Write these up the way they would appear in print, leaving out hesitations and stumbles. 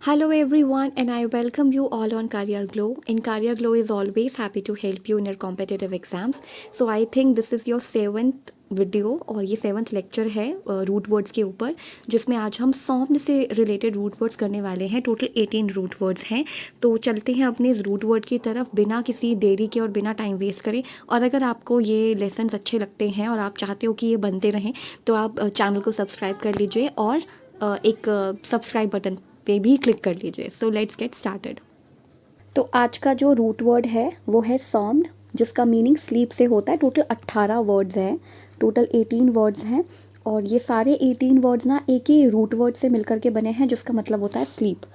Hello everyone and I welcome you all on Career Glow. In Career Glow is always happy to help you in your competitive exams. So I think this is your seventh video और ये seventh lecture है root words के ऊपर, जिसमें आज हम song से related root words करने वाले हैं। टोटल 18 रूट वर्ड्स हैं। तो चलते हैं अपने इस रूट वर्ड की तरफ बिना किसी देरी के और बिना टाइम वेस्ट करें। और अगर आपको ये लेसन्स अच्छे लगते हैं और आप चाहते हो कि ये बनते रहें तो आप चैनल को सब्सक्राइब कर लीजिए और एक सब्सक्राइब बटन पे भी क्लिक कर लीजिए। So let's get started. तो आज का जो रूट वर्ड है वो है सॉम्न, जिसका मीनिंग स्लीप से होता है। टोटल 18 वर्ड्स हैं, टोटल 18 वर्ड्स हैं और ये सारे 18 वर्ड्स ना एक ही रूट वर्ड से मिलकर के बने हैं, जिसका मतलब होता है स्लीप।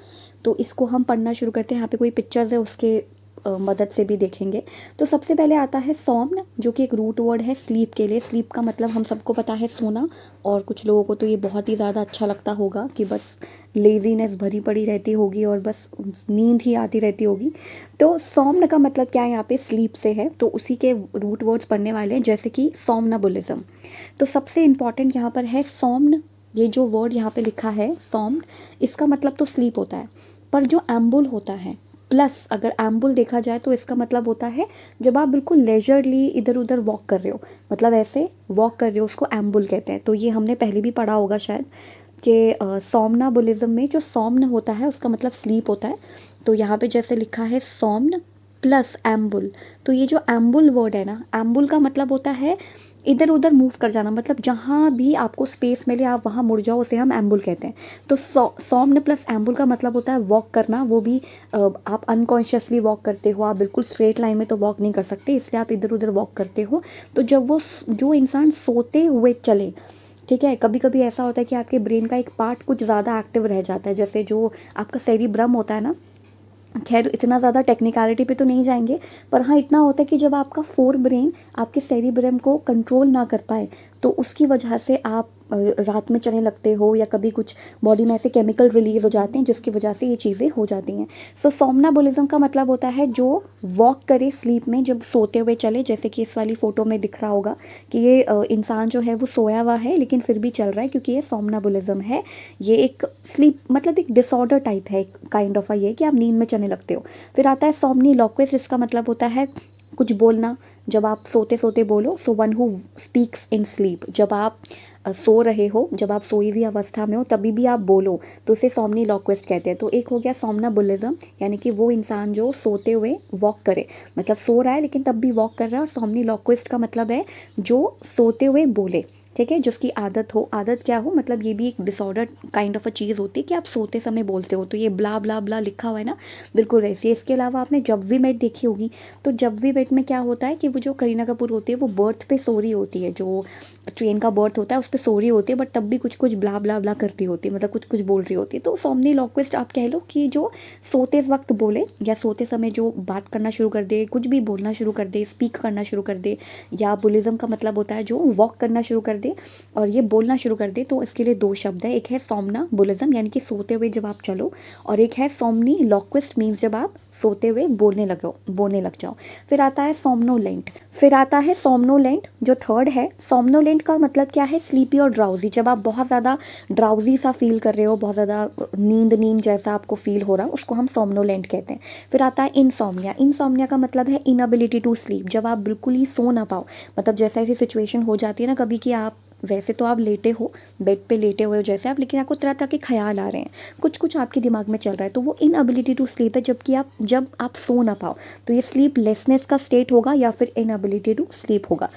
तो इसको हम पढ़ना शुरू करते हैं। यहाँ पे कोई पिक्चर्स है, उसके मदद से भी देखेंगे। तो सबसे पहले आता है सॉम्न, जो कि एक रूट वर्ड है स्लीप के लिए। स्लीप का मतलब हम सबको पता है सोना, और कुछ लोगों को तो ये बहुत ही ज़्यादा अच्छा लगता होगा कि बस लेज़ीनेस भरी पड़ी रहती होगी और बस नींद ही आती रहती होगी। तो सॉम्न का मतलब क्या है, यहाँ पे स्लीप से है, तो उसी के रूट वर्ड्स पढ़ने वाले हैं, जैसे कि सोमनाबुलिज्म। तो सबसे इम्पॉर्टेंट यहाँ पर है सॉम्न। ये जो वर्ड यहाँ पे लिखा है सॉम्न, इसका मतलब तो स्लीप होता है, पर जो एम्बुल होता है प्लस अगर एम्बुल देखा जाए तो इसका मतलब होता है जब आप बिल्कुल लेजरली इधर उधर वॉक कर रहे हो, मतलब ऐसे वॉक कर रहे हो, उसको एम्बुल कहते हैं। तो ये हमने पहले भी पढ़ा होगा शायद कि सोमनाबुलिज्म में जो सॉम्न होता है उसका मतलब स्लीप होता है। तो यहाँ पे जैसे लिखा है सॉम्न प्लस एम्बुल, तो ये जो एम्बुल वर्ड है ना, एम्बुल का मतलब होता है इधर उधर मूव कर जाना, मतलब जहाँ भी आपको स्पेस मिले आप वहाँ मुड़ जाओ, उसे हम एम्बुल कहते हैं। तो सॉम्न प्लस एम्बुल का मतलब होता है वॉक करना, वो भी आप अनकॉन्शियसली वॉक करते हो, आप बिल्कुल स्ट्रेट लाइन में तो वॉक नहीं कर सकते, इसलिए आप इधर उधर वॉक करते हो। तो जब वो जो इंसान सोते हुए चले, ठीक है, कभी कभी ऐसा होता है कि आपके ब्रेन का एक पार्ट कुछ ज़्यादा एक्टिव रह जाता है, जैसे जो आपका सेरिब्रम होता है ना। खैर इतना ज़्यादा टेक्निकलिटी पे तो नहीं जाएंगे, पर हाँ इतना होता है कि जब आपका फोर ब्रेन आपके सेरिब्रम को कंट्रोल ना कर पाए तो उसकी वजह से आप रात में चलने लगते हो, या कभी कुछ बॉडी में ऐसे केमिकल रिलीज़ हो जाते हैं जिसकी वजह से ये चीज़ें हो जाती हैं। सो सोमनाबुलिज्म का मतलब होता है जो वॉक करे स्लीप में, जब सोते हुए चले, जैसे कि इस वाली फ़ोटो में दिख रहा होगा कि ये इंसान जो है वो सोया हुआ है लेकिन फिर भी चल रहा है, क्योंकि ये सोमनाबुलिज्म है। ये एक स्लीप मतलब एक डिसऑर्डर टाइप है, काइंड ऑफ ये कि आप नींद में चलने लगते हो। फिर आता है सोमनीलॉक्विस्ट, जिसका मतलब होता है कुछ बोलना, जब आप सोते सोते बोलो। So one who speaks in sleep, जब आप सो रहे हो, जब आप सोई हुई अवस्था में हो तभी भी आप बोलो तो उसे सोमनीलॉक्विस्ट कहते हैं। तो एक हो गया सोमनाबुलिज्म, यानी कि वो इंसान जो सोते हुए वॉक करे, मतलब सो रहा है लेकिन तब भी वॉक कर रहा है। और सोमनीलॉक्विस्ट का मतलब है जो सोते हुए बोले, ठीक है, जिसकी आदत हो। आदत क्या हो, मतलब ये भी एक डिसऑर्डर काइंड ऑफ अ चीज़ होती है कि आप सोते समय बोलते हो। तो ये ब्ला ब्ला ब्ला लिखा हुआ है ना, बिल्कुल वैसे। इसके अलावा आपने जब वी मेट देखी होगी, तो जब वी मेट में क्या होता है कि वो जो करीना कपूर होती है वो बर्थ पे सो रही होती है, जो ट्रेन का बर्थ होता है उस पर सो रही होती है, बट तब भी कुछ कुछ ब्ला ब्ला ब्ला कर रही होती है, मतलब कुछ कुछ बोल रही होती है। तो सोमनीलॉक्विस्ट आप कह लो कि जो सोते वक्त बोले या सोते समय जो बात करना शुरू कर दे, कुछ भी बोलना शुरू कर दे, स्पीक करना शुरू कर दे। या बुलिज्म का मतलब होता है जो वॉक करना शुरू कर दे और ये बोलना शुरू कर दे। तो इसके लिए दो शब्द है, एक है सोमनाबुलिज्म यानी कि सोते हुए जब आप चलो, और एक है सोमनीलॉक्विस्ट मीन्स जब आप सोते हुए बोलने लग जाओ। फिर आता है सोमनोलेंट। फिर आता है सोमनोलेंट, जो थर्ड है। सोमनोलेंट का मतलब क्या है, स्लीपी और ड्राउजी, जब आप बहुत ज़्यादा ड्राउजी सा फील कर रहे हो, बहुत ज़्यादा नींद नींद जैसा आपको फील हो रहा है, उसको हम सोमनोलेंट कहते हैं। फिर आता है इंसोम्निया। इंसोम्निया का मतलब है इनएबिलिटी टू स्लीप, जब आप बिल्कुल ही सो ना पाओ, मतलब जैसे ऐसी सिचुएशन हो जाती है ना कभी कि आप वैसे तो आप लेटे हो, बेड पे लेटे हुए हो जैसे आप, लेकिन आपको तरह तरह के ख्याल आ रहे हैं, कुछ कुछ आपके दिमाग में चल रहा है, तो वो इनएबिलिटी टू स्लीप है, जब आप सो ना पाओ। तो ये स्लीपलेसनेस का स्टेट होगा या फिर इनएबिलिटी टू स्लीप होगा।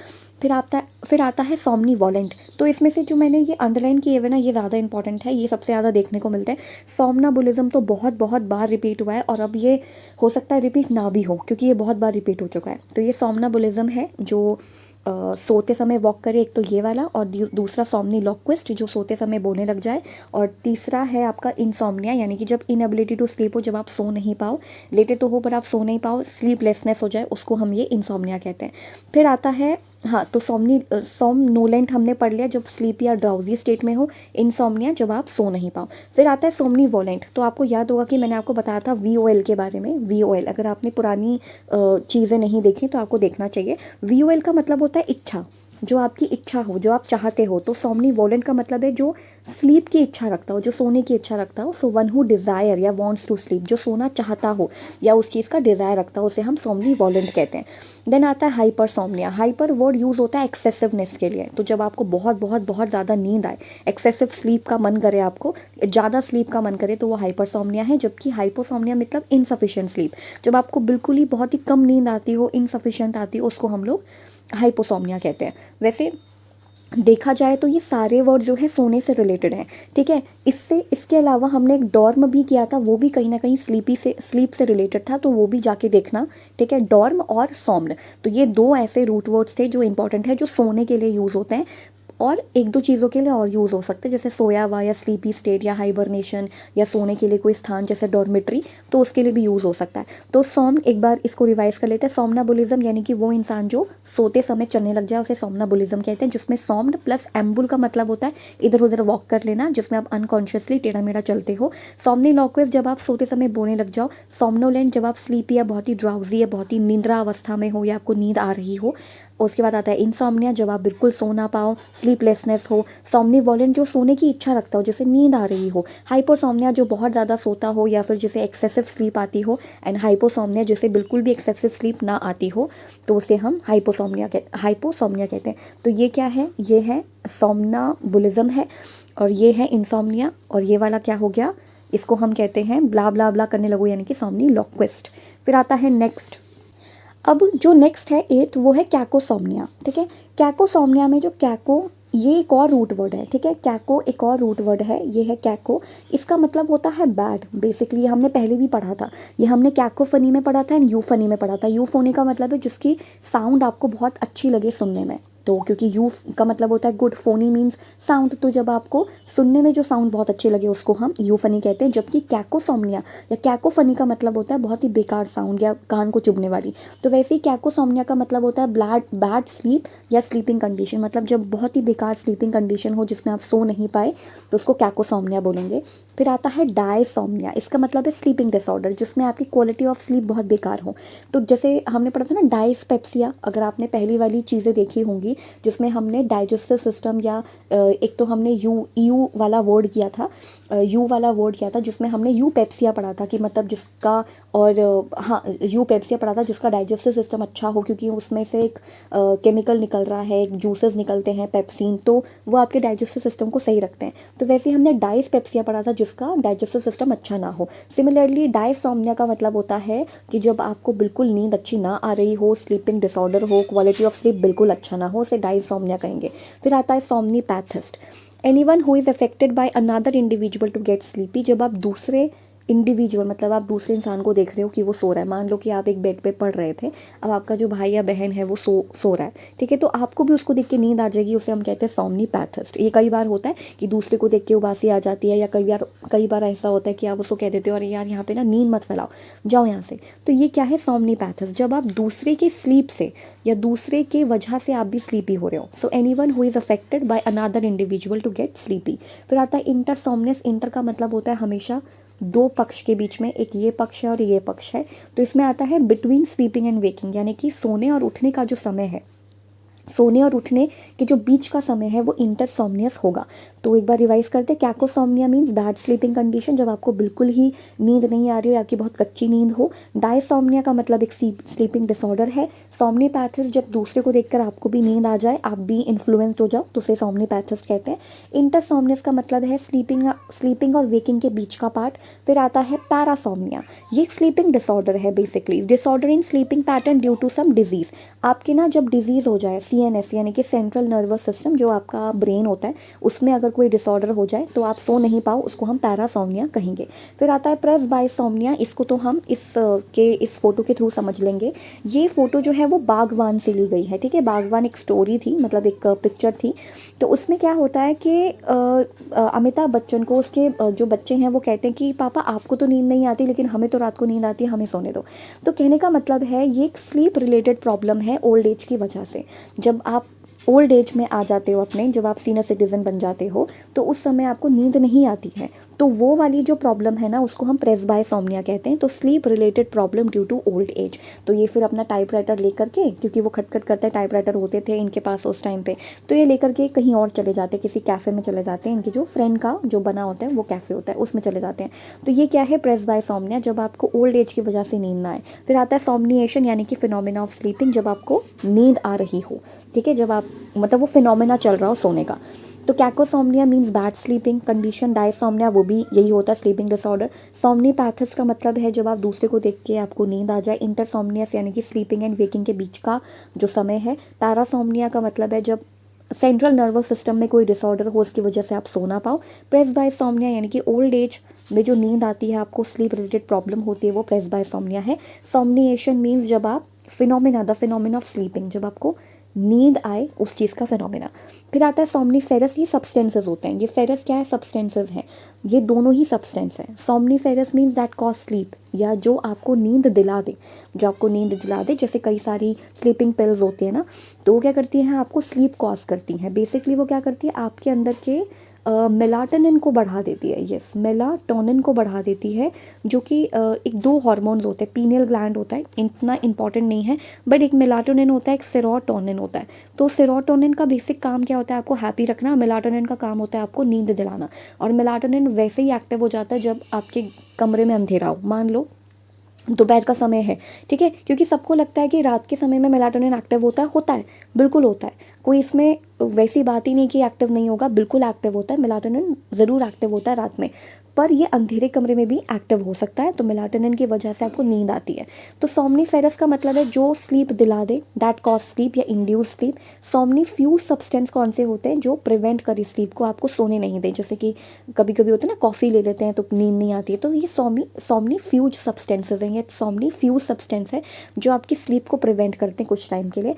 फिर आता है सोमनीवॉलेंट। तो इसमें से जो मैंने ये अंडरलाइन किए हुए ना, ये ज़्यादा इंपॉर्टेंट है, ये सबसे ज़्यादा देखने को मिलता है। सोमनाबुलिज्म तो बहुत बहुत बार रिपीट हुआ है, और अब ये हो सकता है रिपीट ना भी हो, क्योंकि ये बहुत बार रिपीट हो चुका है। तो ये सोमनाबुलिज्म है जो सोते समय वॉक करे, एक तो ये वाला, और दूसरा सोमनीलॉक्विस्ट जो सोते समय बोलने लग जाए, और तीसरा है आपका इंसोम्निया, यानी कि जब इनएबिलिटी टू स्लीप हो, जब आप सो नहीं पाओ, लेटे तो हो पर आप सो नहीं पाओ, स्लीपलेसनेस हो जाए, उसको हम ये इंसोम्निया कहते हैं। फिर आता है, हाँ, तो सोमनोलेंट हमने पढ़ लिया जब स्लीप या ड्राउजी स्टेट में हो, इंसोम्निया जब आप सो नहीं पाओ। फिर आता है सोमनीवॉलेंट। तो आपको याद होगा कि मैंने आपको बताया था VOL के बारे में। VOL, अगर आपने पुरानी चीज़ें नहीं देखी तो आपको देखना चाहिए। VOL का मतलब होता है इच्छा, जो आपकी इच्छा हो, जो आप चाहते हो। तो सोमनीवोलेंट का मतलब है जो स्लीप की इच्छा रखता हो, जो सोने की इच्छा रखता हो। सो वन हु डिज़ायर या वांट्स टू स्लीप, जो सोना चाहता हो या उस चीज़ का डिज़ायर रखता हो, उसे हम सोमनीवोलेंट कहते हैं। देन आता है हाइपरसोमनिया। हाइपर वर्ड यूज़ होता है एक्सेसिवनेस के लिए। तो जब आपको बहुत बहुत बहुत ज़्यादा नींद आए, एक्सेसिव स्लीप का मन करे, आपको ज़्यादा स्लीप का मन करे, तो वो हाइपरसोमनिया है। जबकि हाइपोसोमनिया मतलब इनसफिशिएंट स्लीप, जब आपको बिल्कुल ही बहुत ही कम नींद आती हो, इनसफिशिएंट आती हो, उसको हम लोग हाइपोसोमनिया कहते हैं। वैसे देखा जाए तो ये सारे वर्ड जो है सोने से रिलेटेड हैं, ठीक है। इसके अलावा हमने एक डॉर्म भी किया था, वो भी कहीं ना कहीं स्लीप से रिलेटेड था, तो वो भी जाके देखना, ठीक है। डॉर्म और सोम्न, तो ये दो ऐसे रूट वर्ड्स थे जो इंपॉर्टेंट है, जो सोने के लिए यूज़ होते हैं। और एक दो चीज़ों के लिए और यूज़ हो सकते हैं, जैसे सोया हुआ या स्लीपी स्टेट या हाइबरनेशन, या सोने के लिए कोई स्थान जैसे डॉर्मेट्री, तो उसके लिए भी यूज़ हो सकता है। तो सोम, एक बार इसको रिवाइज कर लेते हैं। सोमनाबुलिज्म यानी कि वो इंसान जो सोते समय चलने लग जाए, उसे सोमनाबुलिज्म कहते हैं, जिसमें सोम्न प्लस एम्बुल का मतलब होता है इधर उधर वॉक कर लेना, जिसमें आप अनकॉन्शियसली टेढ़ा मेढ़ा चलते हो। सोमनीलॉक्विस जब आप सोते समय बोलने लग जाओ। सोमनोलेंट जब आप स्लीपी या बहुत ही ड्राउजी या बहुत ही निंद्रा अवस्था में हो या आपको नींद आ रही हो। उसके बाद आता है इंसोम्निया, जब आप बिल्कुल सो ना पाओ, स्लीपलेसनेस हो। सोमनीवोलेंट जो सोने की इच्छा रखता हो, जैसे नींद आ रही हो। हाइपोसोमनिया जो बहुत ज़्यादा सोता हो या फिर जैसे एक्सेसिव स्लीप आती हो। एंड हाइपोसोमनिया जैसे बिल्कुल भी एक्सेसिव स्लीप ना आती हो, तो उसे हम हाइपोसोमनिया कहते हैं। तो ये क्या है, ये है सोमनाबुलिज्म है, और ये है इंसोमनिया, और ये वाला क्या हो गया, इसको हम कहते हैं ब्ला ब्ला ब्ला करने लगो, यानी कि सोमनीलॉक्विस्ट। फिर आता है नेक्स्ट। अब जो नेक्स्ट है एट्थ, वो है कैकोसोमनिया, ठीक है। कैकोसोमनिया में जो कैको, ये एक और रूट वर्ड है, ठीक है। कैको एक और रूट वर्ड है, ये है कैको। इसका मतलब होता है बैड, बेसिकली हमने पहले भी पढ़ा था, ये हमने कैकोफनी में पढ़ा था एंड यूफनी में पढ़ा था। यूफोनी का मतलब है जिसकी साउंड आपको बहुत अच्छी लगे सुनने में, तो क्योंकि यू का मतलब होता है गुड, फोनी मीन्स साउंड, तो जब आपको सुनने में जो साउंड बहुत अच्छे लगे उसको हम यूफनी कहते हैं। जबकि कैकोसोमनिया या कैकोफनी का मतलब होता है बहुत ही बेकार साउंड या कान को चुभने वाली। तो वैसे ही कैकोसोमनिया का मतलब होता है बैड स्लीप या स्लीपिंग कंडीशन, मतलब जब बहुत ही बेकार स्लीपिंग कंडीशन हो जिसमें आप सो नहीं पाए, तो उसको कैकोसोमनिया बोलेंगे। फिर आता है डायसोमनिया, इसका मतलब है स्लीपिंग डिसऑर्डर, जिसमें आपकी क्वालिटी ऑफ स्लीप बहुत बेकार हो। तो जैसे हमने पढ़ा था ना डायस्पेप्सिया, अगर आपने पहली वाली चीज़ें देखी होंगी, जिसमें हमने डाइजेस्टिव सिस्टम या एक तो हमने यू वाला वर्ड किया था, जिसमें हमने यू पेप्सिया पढ़ा था, कि मतलब जिसका, और हाँ, यू पेप्सिया पढ़ा था जिसका डाइजेस्टिव सिस्टम अच्छा हो, क्योंकि उसमें से एक केमिकल निकल रहा है, एक जूसेस निकलते हैं पेप्सिन, तो वो आपके डाइजेस्टिव सिस्टम को सही रखते हैं। तो वैसे हमने डाइस्पेप्सिया पढ़ा था जिसका डाइजेस्टिव सिस्टम अच्छा ना हो। सिमिलरली डायसोमनिया का मतलब होता है कि जब आपको बिल्कुल नींद अच्छी ना आ रही हो, स्लीपिंग डिसऑर्डर हो, क्वालिटी ऑफ स्लीप बिल्कुल अच्छा ना हो, उसे डायसोमनिया कहेंगे। फिर आता है somnipathist, anyone who is affected by another individual to get sleepy, जब आप दूसरे इंडिविजुअल, मतलब आप दूसरे इंसान को देख रहे हो कि वो सो रहा है। मान लो कि आप एक बेड पे पढ़ रहे थे, अब आपका जो भाई या बहन है वो सो रहा है, ठीक है। तो आपको भी उसको देख के नींद आ जाएगी, उसे हम कहते हैं सोमनीपैथिस्ट। ये कई बार होता है कि दूसरे को देख के उबासी आ जाती है, या कई बार ऐसा होता है कि आप उसको कह देते हो अरे यार यहाँ पे ना नींद मत फैलाओ, जाओ यहाँ से। तो ये क्या है, सोमनीपैथिस्ट, जब आप दूसरे की स्लीप से या दूसरे के वजह से आप भी स्लीपी हो रहे हो। So anyone who is affected by another individual to get sleepy. फिर आता है इंटरसोमनेस। इंटर का मतलब होता है हमेशा दो पक्ष के बीच में, एक ये पक्ष है और ये पक्ष है, तो इसमें आता है बिटवीन स्लीपिंग एंड वेकिंग, यानी कि सोने और उठने का जो समय है, सोने और उठने के जो बीच का समय है वो इंटरसोमनियस होगा। तो एक बार रिवाइज करते हैं। कैकोसोमनिया मीन्स बैड स्लीपिंग कंडीशन, जब आपको बिल्कुल ही नींद नहीं आ रही हो, आपकी बहुत कच्ची नींद हो। डायसोमनिया का मतलब एक स्लीपिंग डिसऑर्डर है। सोमनीपैथिस्ट, जब दूसरे को देखकर आपको भी नींद आ जाए, आप भी इन्फ्लुएंस्ड हो जाओ, तो उसे सोमनीपैथिस्ट कहते हैं। इंटरसोमनियस का मतलब है स्लीपिंग और वेकिंग के बीच का पार्ट। फिर आता है पैरासोमनिया, ये एक स्लीपिंग डिसऑर्डर है, basically disorder in sleeping pattern due to some disease. आपके ना जब डिजीज़ हो जाए, CNS यानी कि सेंट्रल नर्वस सिस्टम, जो आपका ब्रेन होता है, उसमें अगर कोई डिसऑर्डर हो जाए तो आप सो नहीं पाओ, उसको हम पैरासोमनिया कहेंगे। फिर आता है प्रेसबाइसोमनिया, इसको तो हम इस फोटो के थ्रू समझ लेंगे। ये फोटो जो है वो बागवान से ली गई है, ठीक है। बागवान एक स्टोरी थी, मतलब एक पिक्चर थी। तो उसमें क्या होता है कि अमिताभ बच्चन को उसके जो बच्चे हैं वो कहते हैं कि पापा आपको तो नींद नहीं आती, लेकिन हमें तो रात को नींद आती है, हमें सोने दो। तो कहने का मतलब है ये एक स्लीप रिलेटेड प्रॉब्लम है ओल्ड एज की वजह से। जब आप ओल्ड एज में आ जाते हो अपने, जब आप सीनियर सिटीज़न बन जाते हो, तो उस समय आपको नींद नहीं आती है, तो वो वाली जो प्रॉब्लम है ना उसको हम प्रेसबायसोम्निया कहते हैं। तो sleep related problem due to old age. तो ये फिर अपना टाइपराइटर लेकर के, क्योंकि वो खटखट करते टाइपराइटर होते थे इनके पास उस टाइम पे, तो ये लेकर के कहीं और चले जाते, किसी कैफ़े में चले जाते हैं, इनकी जो फ्रेंड का जो बना होता है वो कैफ़े होता है उसमें चले जाते हैं। तो ये क्या है, प्रेसबायसोम्निया, जब आपको ओल्ड एज की वजह से नींद ना आए। फिर आता है सोमनिएशन, यानी कि फिनोमेना ऑफ स्लीपिंग, जब आपको नींद आ रही हो, ठीक है, जब आप मतलब वो फिनोमेना चल रहा हो सोने का। तो कैकोसोम्निया मीन्स बैड स्लीपिंग कंडीशन। डायसोम्निया वो भी यही होता है, स्लीपिंग डिसऑर्डर। सोमनीपैथस का मतलब है जब आप दूसरे को देख के आपको नींद आ जाए। इंटरसोम्नियस यानी कि स्लीपिंग एंड वेकिंग के बीच का जो समय है। पैरासोम्निया का मतलब है जब सेंट्रल नर्वस सिस्टम में कोई डिसऑर्डर हो, उसकी वजह से आप सो ना पाओ। प्रेसबायसोम्निया यानी कि ओल्ड एज में जो नींद आती है, आपको स्लीप रिलेटेड प्रॉब्लम होती है, वो प्रेसबायसोम्निया है। सोमनिएशन मीन्स जब आप phenomena, the phenomena of sleeping, जब आपको नींद आए उस चीज़ का फिनोमिना। फिर आता है सोमनीफेरस, ये सब्सटेंसेस होते हैं। ये फेरस क्या है, सब्सटेंसेस हैं, ये दोनों ही सब्सटेंस हैं। सोमनीफेरस मीन्स दैट कॉज स्लीप, या जो आपको नींद दिला दे, जो आपको नींद दिला दे। जैसे कई सारी स्लीपिंग पिल्स होती है ना, तो वो क्या करती हैं, आपको स्लीप कॉज करती हैं। बेसिकली वो क्या करती है, आपके अंदर के मेलाटोनिन को बढ़ा देती है। यस, मेलाटोनिन को बढ़ा देती है, जो कि एक दो हार्मोन्स होते हैं। पीनियल ग्लैंड होता है, इतना इंपॉर्टेंट नहीं है, बट एक मेलाटोनिन होता है, एक सेरोटोनिन होता है। तो सेरोटोनिन का बेसिक काम क्या होता है, आपको हैप्पी रखना। मेलाटोनिन का काम होता है आपको नींद दिलाना। और मेलाटोनिन वैसे ही एक्टिव हो जाता है जब आपके कमरे में अंधेरा हो। मान लो दोपहर का समय है, ठीक है, क्योंकि सबको लगता है कि रात के समय में मेलाटोनिन एक्टिव होता है, बिल्कुल होता है। कोई इसमें वैसी बात ही नहीं कि एक्टिव नहीं होगा, बिल्कुल एक्टिव होता है। मेलाटोनिन ज़रूर एक्टिव होता है रात में, पर ये अंधेरे कमरे में भी एक्टिव हो सकता है। तो मेलाटोनिन की वजह से आपको नींद आती है। तो सोमनीफेरस का मतलब है जो स्लीप दिला दे, दैट कॉज स्लीप या इंड्यूस स्लीप। सोमनीफ्यूज सब्सटेंस कौन से होते हैं, जो प्रिवेंट करे स्लीप को, आपको सोने नहीं दे। जैसे कि कभी कभी होता है ना, कॉफ़ी ले लेते हैं तो नींद नहीं आती है, तो ये सोमनीफ्यूज सब्सटेंसेज हैं, ये सोमनीफ्यूज सब्सटेंस है जो आपकी स्लीप को प्रिवेंट करते हैं कुछ टाइम के लिए।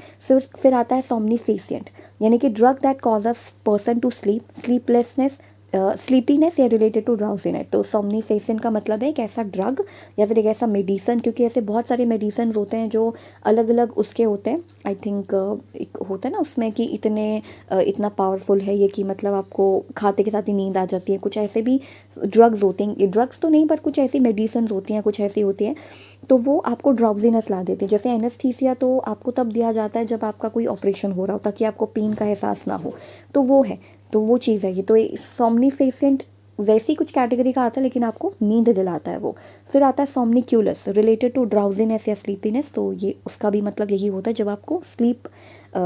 फिर आता है सोमनीफेसिएंट, यानी कि drug that causes person to sleeplessness, sleepiness या रिलेटेड टू ड्राउजीनेस। तो सोमनीफेसिएंट का मतलब है एक ऐसा ड्रग या फिर एक ऐसा मेडिसन, क्योंकि ऐसे बहुत सारे मेडिसन होते हैं जो अलग अलग उसके होते हैं। आई थिंक एक होता है ना उसमें कि इतना पावरफुल है ये कि मतलब आपको खाते के साथ ही नींद आ जाती है। कुछ ऐसे भी ड्रग्स होते हैं, ड्रग्स तो नहीं पर कुछ ऐसी मेडिसन होती हैं, कुछ ऐसी होती हैं, तो वो आपको ड्राउजीनेस ला देती है। जैसे एनेस्थीसिया तो आपको तब दिया जाता है जब आपका कोई ऑपरेशन हो रहा हो, ताकि आपको पेन का एहसास ना हो। तो वो है, तो वो चीज़ है ये। तो सोमनीफेसेंट वैसी कुछ कैटेगरी का आता है, लेकिन आपको नींद दिलाता है वो। फिर आता है सोमनिक्यूलस, रिलेटेड टू ड्राउजीनेस या स्लीपीनेस। तो ये उसका भी मतलब यही होता है जब आपको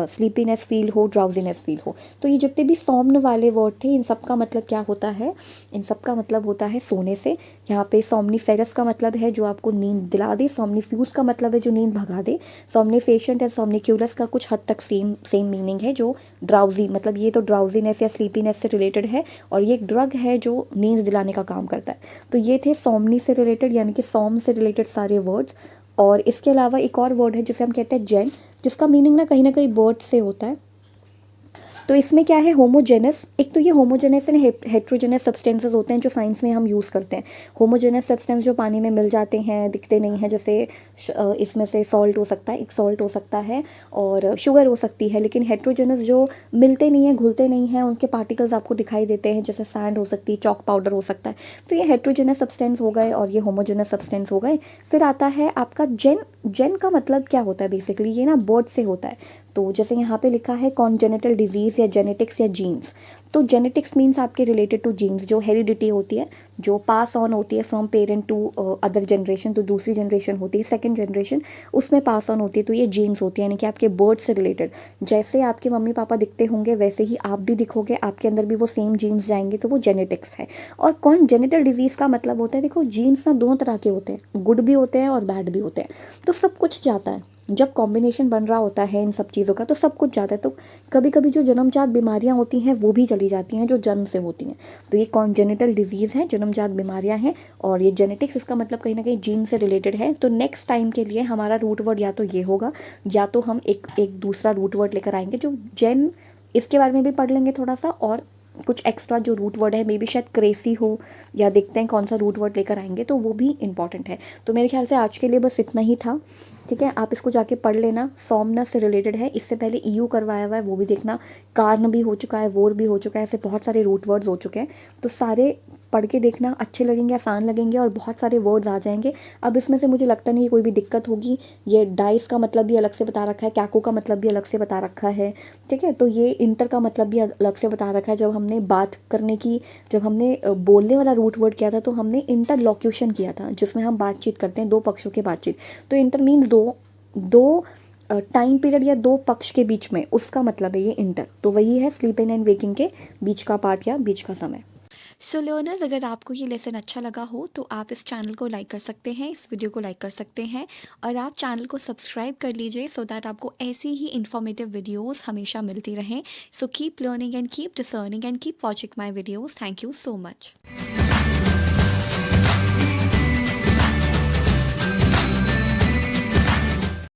स्लीपीनेस फील हो, ड्राउजीनेस फील हो। तो ये जितने भी सोम्न वाले वर्ड थे, इन सब का मतलब क्या होता है, इन सब का मतलब होता है सोने से। यहाँ पे सोमनीफेरस का मतलब है जो आपको नींद दिला दे, सोमनीफ्यूज का मतलब है जो नींद भगा दे, सोमनीफेशेंट एंड सोमनिक्यूलस का कुछ हद तक सेम मीनिंग है, जो ड्राउजी, मतलब ये तो ड्राउजीनेस या स्लीपीनेस से रिलेटेड है, और ये एक ड्रग है जो नींद दिलाने का काम करता है। तो ये थे सोमनी से रिलेटेड, यानी कि सोम से रिलेटेड सारे वर्ड्स। और इसके अलावा एक और वर्ड है जिसे हम कहते हैं जेन, जिसका मीनिंग ना कहीं बर्ड से होता है। तो इसमें क्या है, होमोजेनस। एक तो ये होमोजेनस एंड हेट्रोजेनस सब्सटेंसेस होते हैं जो साइंस में हम यूज़ करते हैं। होमोजेनस सब्सटेंस जो पानी में मिल जाते हैं, दिखते नहीं हैं, जैसे इसमें से सॉल्ट हो सकता है, एक सॉल्ट हो सकता है और शुगर हो सकती है। लेकिन हेट्रोजेनस जो मिलते नहीं हैं, घुलते नहीं हैं, उनके पार्टिकल्स आपको दिखाई देते हैं, जैसे सैंड हो सकती है, चॉक पाउडर हो सकता है। तो ये हेट्रोजेनस सब्सटेंस हो गए और ये होमोजेनस सब्सटेंस हो गए। फिर आता है आपका जेन का मतलब क्या होता है, बेसिकली ये ना बर्ड से होता है। तो जैसे यहाँ पे लिखा है कॉन्जेनिटल डिजीज़ या जेनेटिक्स या जीन्स। तो जेनेटिक्स मीन्स आपके रिलेटेड टू जीन्स, जो हेरिडिटी होती है, जो पास ऑन होती है from parent to other generation. तो दूसरी जनरेशन होती है, सेकंड जनरेशन, उसमें पास ऑन होती है, तो ये जीन्स होती है, यानी कि आपके बर्थ से रिलेटेड। जैसे आपके मम्मी पापा दिखते होंगे वैसे ही आप भी दिखोगे, आपके अंदर भी वो सेम जीन्स जाएंगे, तो वो जेनेटिक्स है। और कॉन्जेनिटल डिजीज़ का मतलब होता है, देखो जीन्स ना दोनों तरह के होते हैं, गुड भी होते हैं और बैड भी होते हैं। तो सब कुछ जाता है, जब कॉम्बिनेशन बन रहा होता है इन सब चीज़ों का तो सब कुछ जाता है। तो कभी कभी जो जन्मजात बीमारियां होती हैं वो भी चली जाती हैं, जो जन्म से होती हैं। तो ये कॉन्जेनिटल डिजीज़ है, जन्मजात बीमारियां हैं। और ये जेनेटिक्स, इसका मतलब कहीं ना कहीं जीन से रिलेटेड है। तो नेक्स्ट टाइम के लिए हमारा रूट वर्ड या तो ये होगा, या तो हम एक दूसरा रूट वर्ड लेकर आएंगे जो जेन, इसके बारे में भी पढ़ लेंगे थोड़ा सा, और कुछ एक्स्ट्रा जो रूट वर्ड है, मे बी शायद क्रेसी हो, या देखते हैं कौन सा रूट वर्ड लेकर आएंगे, तो वो भी इंपॉर्टेंट है। तो मेरे ख्याल से आज के लिए बस इतना ही था। ठीक है, आप इसको जाके पढ़ लेना, सोमनस से रिलेटेड है, इससे पहले ईयू करवाया हुआ है, वो भी देखना, कार्न भी हो चुका है, वोर भी हो चुका है, ऐसे बहुत सारे रूट वर्ड्स हो चुके हैं, तो सारे पढ़ के देखना, अच्छे लगेंगे, आसान लगेंगे और बहुत सारे वर्ड्स आ जाएंगे। अब इसमें से मुझे लगता नहीं है कोई भी दिक्कत होगी। ये डाइस का मतलब भी अलग से बता रखा है, कैको का मतलब भी अलग से बता रखा है। ठीक है, तो ये इंटर का मतलब भी अलग से बता रखा है। जब हमने बात करने की, जब हमने बोलने वाला रूट वर्ड किया था, तो हमने इंटरलॉक्यूशन किया था, जिसमें हम बातचीत करते हैं, दो पक्षों की बातचीत। तो इंटर मीन्स दो टाइम पीरियड या दो पक्ष के बीच में, उसका मतलब है ये इंटर। तो वही है स्लीपिंग एंड वेकिंग के बीच का पार्ट या बीच का समय। सो लर्नर्स, अगर आपको ये लेसन अच्छा लगा हो तो आप इस चैनल को लाइक कर सकते हैं, इस वीडियो को लाइक कर सकते हैं, और आप चैनल को सब्सक्राइब कर लीजिए सो दैट आपको ऐसी ही इन्फॉर्मेटिव वीडियोस हमेशा मिलती रहें। So keep learning and keep discerning and keep watching my videos. Thank you so much.